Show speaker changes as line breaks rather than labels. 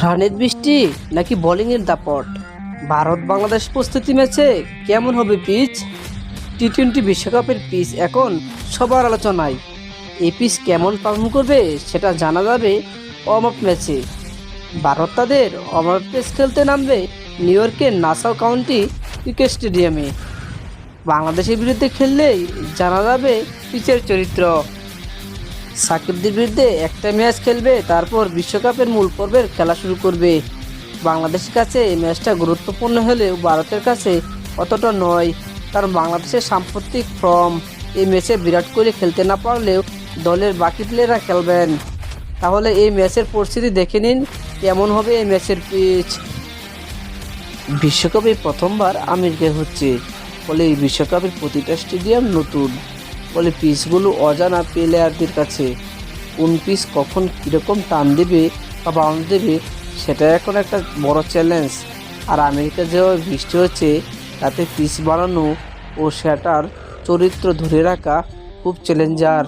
রানের বৃষ্টি নাকি বোলিংয়ের দাপট? ভারত বাংলাদেশ প্রস্তুতি ম্যাচে কেমন হবে পিচ? টি-20 বিশ্বকাপের পিচ এখন সবার আলোচনায়। এই পিচ কেমন পারফর্ম করবে সেটা জানা যাবে ওয়ার্ম আপ ম্যাচে। ভারত তাদের ওয়ার্ম আপ ম্যাচ খেলতে নামবে নিউ ইয়র্কের নাসাউ কাউন্টি ক্রিকেট স্টেডিয়ামে। বাংলাদেশের বিরুদ্ধে খেললেই জানা যাবে পিচের চরিত্র। সাকিবদের বিরুদ্ধে একটা ম্যাচ খেলবে, তারপর বিশ্বকাপের মূল পর্বের খেলা শুরু করবে। বাংলাদেশের কাছে এই ম্যাচটা গুরুত্বপূর্ণ হলেও ভারতের কাছে অতটা নয়, কারণ বাংলাদেশের সাম্প্রতিক ফর্ম। এই ম্যাচে বিরাট কোহলি খেলতে না পারলেও দলের বাকি প্লেয়াররা খেলবেন। তাহলে এই ম্যাচের পরিস্থিতি দেখে নিন কেমন হবে এই ম্যাচের পিচ। বিশ্বকাপে প্রথমবার আমেরিকায় হচ্ছে, ফলে এই বিশ্বকাপের প্রতিটা স্টেডিয়াম নতুন, ফলে পিচগুলো অজানা প্লেয়ারদের কাছে। কোন পিচ কখন কীরকম টান দেবে বা বাউন্স দেবে সেটা এখন একটা বড় চ্যালেঞ্জ। আর আমেরিকা যেভাবে বৃষ্টি হচ্ছে তাতে পিচ বানানো ও সেটার চরিত্র ধরে রাখা খুব চ্যালেঞ্জার।